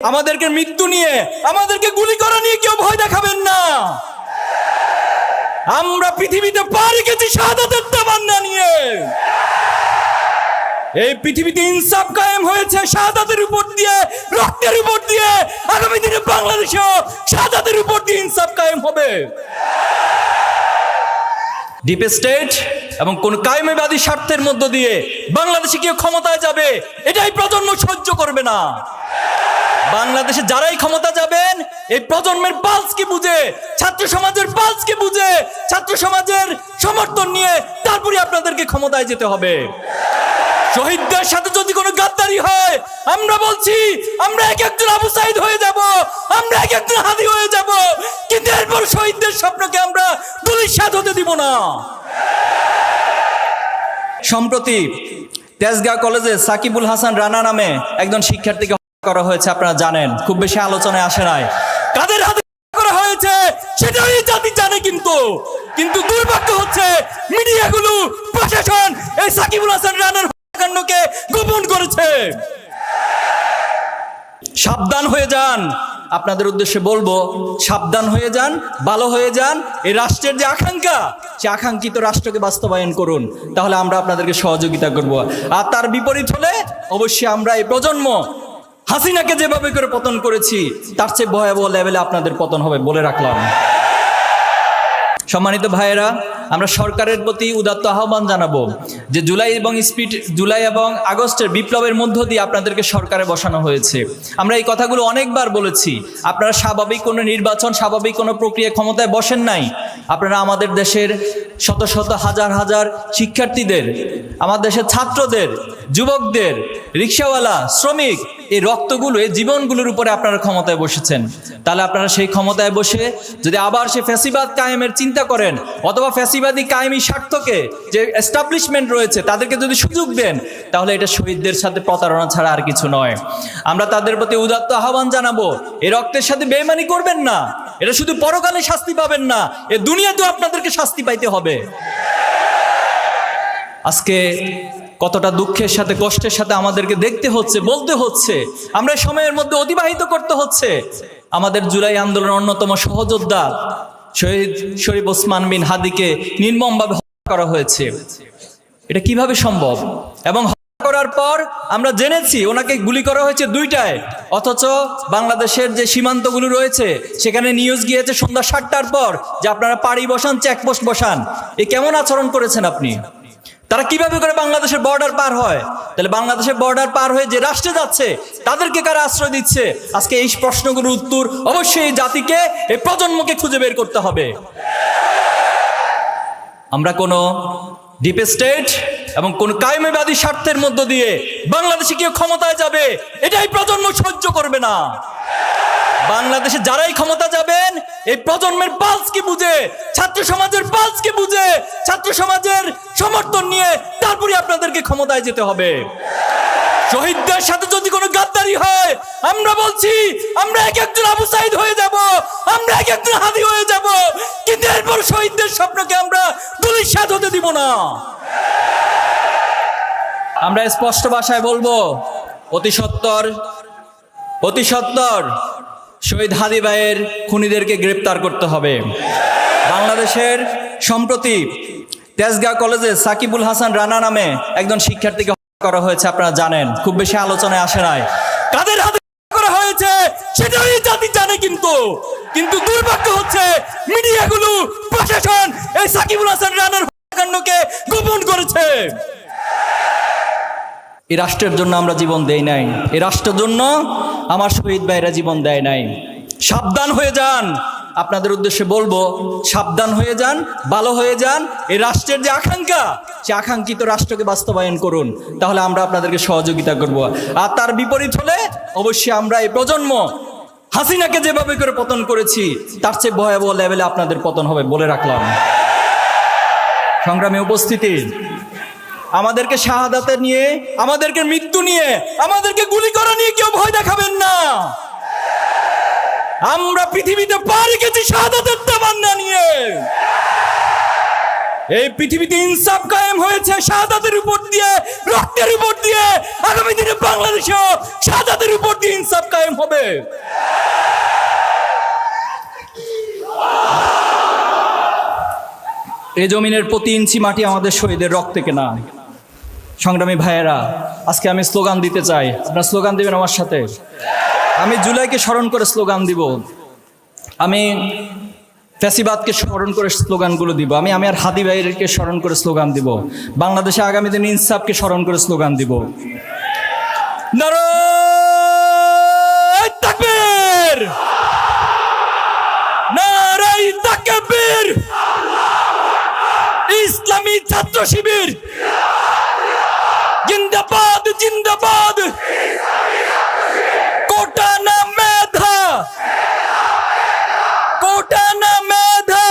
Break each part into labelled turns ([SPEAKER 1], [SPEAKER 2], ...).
[SPEAKER 1] আমাদেরকে মৃত্যু নিয়ে, আমাদেরকে গুলি করা নিয়ে কেউ ভয় দেখাবেন না। আমরা পৃথিবীতে পা রেখেছি শাহাদাতের তামান্না নিয়ে। এই পৃথিবীতে ইনসাফ কায়েম হয়েছে শাহাদাতের উপর দিয়ে, রক্তের উপর দিয়ে। আগামী দিনে বাংলাদেশেও শাহাদাতের উপর দিয়ে ইনসাফ কায়েম হবে। ডিপ স্টেট এবং কোন কায়েমবাদী স্বার্থের মধ্য দিয়ে বাংলাদেশে কেউ ক্ষমতায় যাবে, এটাই প্রজন্ম সহ্য করবে না। বাংলাদেশে যারাই ক্ষমতা যাবেন, এই প্রজন্মের পালসকে বুঝে, ছাত্র সমাজের পালসকে বুঝে, ছাত্র সমাজের সমর্থন নিয়ে তারপরে আপনাদেরকে ক্ষমতায় যেতে হবে। শহীদদের সাথে যদি কোনো গাদ্দারি হয়, আমরা বলছি আমরা এক একজন আবু সাইদ হয়ে যাব, আমরা এক একজন হাদি হয়ে যাব, কিন্তু এরপর শহীদদের স্বপ্নকে আমরা ধূলিসাৎ হতে দিব না। সম্প্রতি তেজগাঁও কলেজে সাকিবুল হাসান রানা নামে একজন শিক্ষার্থীকে করা হয়েছে, আপনারা জানেন, খুব বেশি আলোচনায় আসে নাই। কাদের হাতে করা হয়েছে সেটাই জাতি জানে, কিন্তু দুর্ভাগ্য হচ্ছে মিডিয়াগুলো, প্রশাসন এই সাকিবুল হাসান রানার হত্যাকাণ্ডকে গোপন করেছে। সাবধান হয়ে যান, আপনাদের উদ্দেশ্যে বলবো, সাবধান হয়ে যান, ভালো হয়ে যান। এই রাষ্ট্রের যে আকাঙ্ক্ষা, সে আকাঙ্ক্ষিত রাষ্ট্রকে বাস্তবায়ন করুন, তাহলে আমরা আপনাদেরকে সহযোগিতা করব। আর তার বিপরীত হলে অবশ্যই আমরা এই প্রজন্ম হাসিনাকে যেভাবে করে পতন করেছি, তার চেয়ে ভয়াবহ লেভেলে আপনাদের পতন হবে বলে রাখলাম। সম্মানিত ভাইয়েরা, আমরা সরকারের প্রতি উদাত্ত আহ্বান জানাবো যে জুলাই এবং আগস্টের বিপ্লবের মধ্য দিয়ে আপনাদেরকে সরকারে বসানো হয়েছে। আমরা এই কথাগুলো অনেকবার বলেছি। আপনারা স্বাভাবিক কোনো নির্বাচন, স্বাভাবিক কোনো প্রক্রিয়া ক্ষমতায় বসেন নাই। আপনারা আমাদের দেশের শত শত হাজার হাজার শিক্ষার্থীদের, আমাদের দেশের ছাত্রদের, যুবকদের, রিক্সাওয়ালা, শ্রমিক, এই রক্তগুলো, এই জীবনগুলোর উপরে আপনারা ক্ষমতায় বসেছেন। তাহলে আপনারা সেই ক্ষমতায় বসে যদি আবার সে ফ্যাসিবাদ কায়েমের চিন্তা করেন, অথবা ফ্যাসিবাদী কায়েমি স্বার্থকে যে এস্টাবলিশমেন্ট রয়েছে তাদেরকে যদি সুযোগ দেন, তাহলে এটা শহীদদের সাথে প্রতারণা ছাড়া আর কিছু নয়। আমরা তাদের প্রতি উদাত্ত আহ্বান জানাবো, এই রক্তের সাথে বেইমানি করবেন না। এটা শুধু পরকালে শাস্তি পাবেন না, এ দুনিয়াতেও আপনাদেরকে শাস্তি পাইতে হবে। আজকে কতটা দুঃখের সাথে, কষ্টের সাথে আমাদেরকে দেখতে হচ্ছে, বলতে হচ্ছে, আমরা সময়ের মধ্যে অতিবাহিত করতে হচ্ছে। আমাদের জুলাই আন্দোলনের অন্যতম সহযোদ্ধা শহীদ শরীফ ওসমান বিন হাদিকে নির্মমভাবে হত্যা করা হয়েছে। এটা কিভাবে সম্ভব? এবং হত্যা করার পর আমরা জেনেছি ওনাকে গুলি করা হয়েছে 2টায়, অথচ বাংলাদেশের যে সীমান্তগুলো রয়েছে সেখানে নিউজ গিয়েছে সন্ধ্যা 7টার পর যে আপনারা পাড়ি বসান, চেকপোস্ট বসান। এ কেমন আচরণ করেছেন আপনি? তারা কিভাবে করে বাংলাদেশের বর্ডার পার হয়? তাহলে বাংলাদেশের বর্ডার পার হয়ে যে রাষ্ট্রে যাচ্ছে তাদেরকে কারা আশ্রয় দিচ্ছে? আজকে এই প্রশ্নগুলোর উত্তর অবশ্যই এই জাতিকে, এই প্রজন্মকে খুঁজে বের করতে হবে। আমরা কোনো ডিপ স্টেট এবং কোন কায়েমবাদী স্বার্থের মধ্য দিয়ে বাংলাদেশে কেউ ক্ষমতায় যাবে, এটাই প্রজন্ম সহ্য করবে না। বাংলাদেশে যারাই ক্ষমতা যাবেন, এই প্রজন্মের পালসকে বুঝে, ছাত্র সমাজের পালসকে বুঝে, ছাত্র সমাজের সমর্থন নিয়ে তারপরে আপনাদেরকে ক্ষমতায় যেতে হবে। শহীদদের সাথে যদি কোনো গাদ্দারি হয়, আমরা বলছি আমরা এক একজন আবু সাইদ হয়ে যাব, আমরা এক একজন হাদি হয়ে যাব, কিন্তু এরপর শহীদদের স্বপ্নকে আমরা ধূলিসাৎ হতে দিব না। আমরা স্পষ্ট ভাষায় বলবো, অতি সত্বর শহীদ হাদি ভাইয়ের খুনিদেরকে গ্রেপ্তার করতে হবে। বাংলাদেশের সম্প্রতি তেজগাঁও কলেজে সাকিবুল হাসান রানা নামে একজন শিক্ষার্থীকে হত্যা করা হয়েছে, আপনারা জানেন, খুব বেশি আলোচনায় আসে নাই। কাদের হাতে করা হয়েছে সেটাই জাতি জানে, কিন্তু দুর্ভাগ্য হচ্ছে মিডিয়াগুলো, প্রশাসন এই সাকিবুল হাসান রানার হত্যাকাণ্ডকে গোপন করেছে। এই রাষ্ট্রের জন্য আমরা জীবন দেই নাই, এই রাষ্ট্রের জন্য আমার শহীদ ভাইরা জীবন দেয় নাই। সাবধান হয়ে যান, আপনাদের উদ্দেশ্যে বলবো, সাবধান হয়ে যান, ভালো হয়ে যান। এই রাষ্ট্রের যে আকাঙ্ক্ষা, সে আকাঙ্ক্ষিত রাষ্ট্রকে বাস্তবায়ন করুন, তাহলে আমরা আপনাদেরকে সহযোগিতা করব। আর তার বিপরীত হলে অবশ্যই আমরা এই প্রজন্ম হাসিনাকে যেভাবে করে পতন করেছি, তার চেয়ে ভয়াবহ লেভেলে আপনাদের পতন হবে বলে রাখলাম। সংগ্রামী উপস্থিতি, আমাদেরকে শাহাদাতে নিয়ে, আমাদেরকে মৃত্যু নিয়ে, আমাদেরকে গুলি করা নিয়ে কেউ ভয় দেখাবেন না। আমরা পৃথিবীতে পা রেখেছি শাহাদাতের তামান্না নিয়ে। এই পৃথিবীতে ইনসাফ কায়েম হয়েছে শাহাদাতের উপর দিয়ে, রক্তের উপর দিয়ে। আগামী দিনে বাংলাদেশেও শাহাদাতের উপর দিয়ে ইনসাফ কায়েম হবে। এই জমিনের প্রতি ইঞ্চি মাটি আমাদের শহীদের রক্তে কেনা। সংগ্রামী ভাইয়েরা, আজকে আমি স্লোগান দিতে চাই, আপনারা স্লোগান দিবেন আমার সাথে। আমি জুলাইকে স্মরণ করে স্লোগান দিব, আমি ফ্যাসিবাদকে স্মরণ করে স্লোগানগুলো দিব, আমি আর হাদি ভাইকে স্মরণ করে স্লোগান দিব, বাংলাদেশে আগামী দিনে ইনসাফকে স্মরণ করে স্লোগান দিব। নারায়ে তাকবীর, নারায়ে তাকবীর, ইসলামী ছাত্র শিবির জিন্দাবাদ, জিন্দাবাদ। কোটা না মেধা, কোটা না মেধা,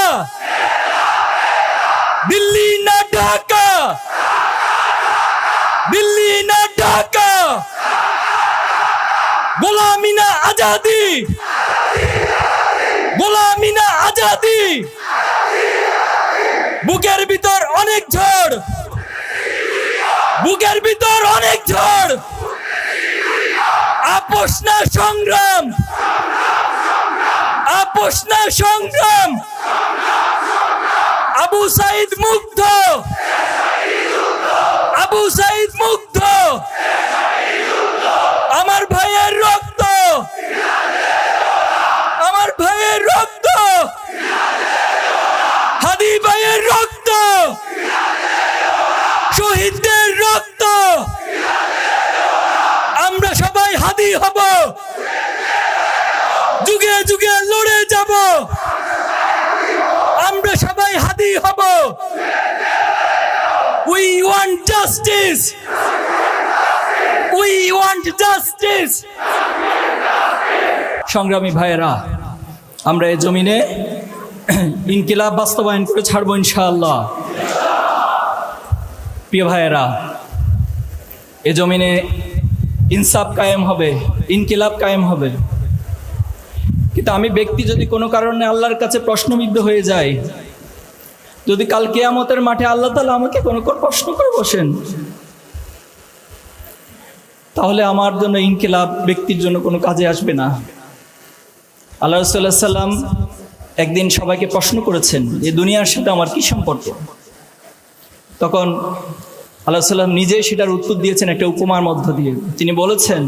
[SPEAKER 1] দিল্লি না ঢাকা, দিল্লি না ঢাকা, গোলামি না আজাদি, গোলামি না আজাদি। বুকের ভিতর অনেক ঝড়, বুকের ভিতর অনেক ঝড়, আপোষ না সংগ্রাম, আপোষ না সংগ্রাম। আবু সাইদ মুগ্ধ, আবু সাইদ মুগ্ধ, আমার ভাইয়ের রক্ত, আমার ভাইয়ের রক্ত, হাদি ভাইয়ের রক্ত, শহীদদের রক্ত। আমরা সবাই হাদি হব, যুগে যুগে লড়ে যাব। আমরা সবাই হাদি হব। We want justice, we want justice। সংগ্রামী ভাইয়েরা, আমরা এই জমিনে ইনকিলাব বাস্তবায়ন করে ছাড়বো ইনশাআল্লাহ। প্রিয় ভাইয়েরা, এ জমিনে ইনসাফ কায়েম হবে, ইনকিলাব কায়েম হবে। কিন্তু আমি ব্যক্তি যদি কোনো কারণে আল্লাহর কাছে প্রশ্নবিদ্ধ হয়ে যাই, যদি কাল কিয়ামতের মাঠে আল্লাহ তাআলা আমাকে কোনো প্রশ্ন করে বসেন, তাহলে আমার জন্য ইনকিলাব ব্যক্তির জন্য কোনো কাজে আসবে না। আল্লাহ রাসূল সাল্লাল্লাহু আলাইহি ওয়াসাল্লাম একদিন সবাইকে প্রশ্ন করেছেন, এই দুনিয়ার সাথে আমার কি সম্পর্ক? তখন আল্লাহ সাল্লাম নিজেই সেটার উত্তর দিয়েছেন একটা উপমার মধ্য দিয়ে। তিনি বলেছেন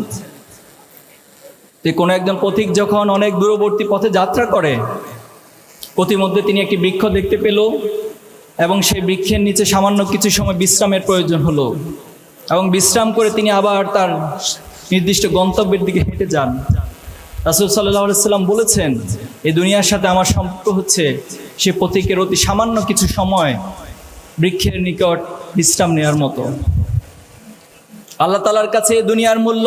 [SPEAKER 1] যে কোনো একজন পথিক যখন অনেক দূরবর্তী পথে যাত্রা করে, পথিমধ্যে তিনি একটি বৃক্ষ দেখতে পেল এবং সেই বৃক্ষের নিচে সামান্য কিছু সময় বিশ্রামের প্রয়োজন হলো, এবং বিশ্রাম করে তিনি আবার তার নির্দিষ্ট গন্তব্যের দিকে হেঁটে যান। রাসূল সাল্লাল্লাহু আলাইহি ওয়াসাল্লাম বলেছেন, এই দুনিয়ার সাথে আমার সম্পর্ক হচ্ছে সে পথিকের অতি সামান্য কিছু সময় বৃক্ষের নিকট বিশ্রাম নেওয়ার মতো। আল্লাহ তাআলার কাছে দুনিয়ার মূল্য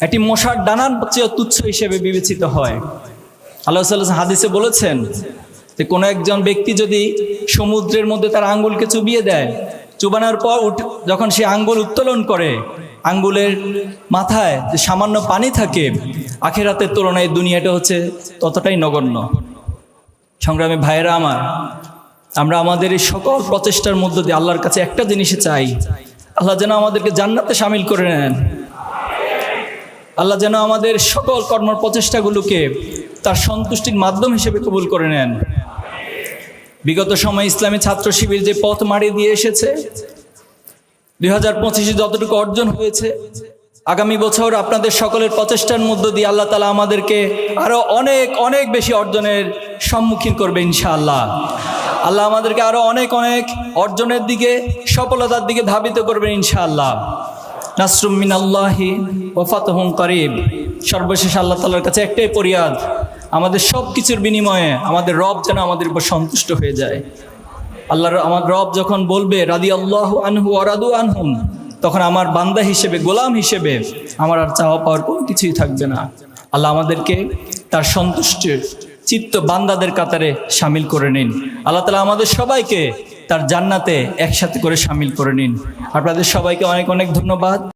[SPEAKER 1] একটি মশার ডানার চেয়ে তুচ্ছ হিসেবে বিবেচিত হয়। আল্লাহ সাল্লাল্লাহু হাদিসে বলেছেন যে কোনো একজন ব্যক্তি যদি সমুদ্রের মধ্যে তার আঙ্গুলকে চুবিয়ে দেয়, চুবানোর পর যখন সে আঙ্গুল উত্তোলন করে, আঙ্গুলের মাথায় যে সামান্য পানি থাকে, আখিরাতের তুলনায় দুনিয়াটা হচ্ছে ততটাই নগণ্য। সংগ্রামী ভাইয়েরা আমার, আমরা আমাদের এই সকল প্রচেষ্টার মধ্য দিয়ে আল্লাহর কাছে একটা জিনিসই চাই, আল্লাহ যেন আমাদেরকে জান্নাতে শামিল করে নেন। আল্লাহ যেন আমাদের সকল কর্ম প্রচেষ্টাগুলোকে তার সন্তুষ্টির মাধ্যম হিসেবে কবুল করে নেন। বিগত সময় ইসলামী ছাত্র শিবির যে পথ মাড়ি দিয়ে এসেছে, 2025-এ যতটুকু অর্জন হয়েছে, আগামী বছর আপনাদের সকলের প্রচেষ্টার মধ্য দিয়ে আল্লাহ তাআলা আমাদেরকে আরো অনেক অনেক বেশি অর্জনের সম্মুখীন করবে ইনশাআল্লাহ। আল্লাহ আমাদেরকে আরো অনেক অনেক অর্জনের দিকে, সফলতার দিকে ধাবিত করবেন ইনশাআল্লাহ। নাসরুম মিনাল্লাহি ওয়া ফাতহুন করিব। সর্বশেষ আল্লাহ তাআলার কাছে একটাই ফরিয়াদ, আমাদের সব কিছুর বিনিময়ে আমাদের রব যেন আমাদের উপর সন্তুষ্ট হয়ে যায়। আমার রব যখন বলবে রাদিয়াল্লাহু আনহু ওয়া রাদু আনহুম, তখন আমার বান্দা হিসেবে, গোলাম হিসেবে আমার আর চাওয়া পাওয়ার কোনো কিছুই থাকবে না। আল্লাহ আমাদেরকে তার সন্তুষ্টির চিত্ত বান্দাদের কাতারে শামিল করে নিন। আল্লাহ তাআলা আমাদের সবাইকে তার জান্নাতে একসাথে করে শামিল করে নিন। আপনাদের সবাইকে অনেক অনেক ধন্যবাদ।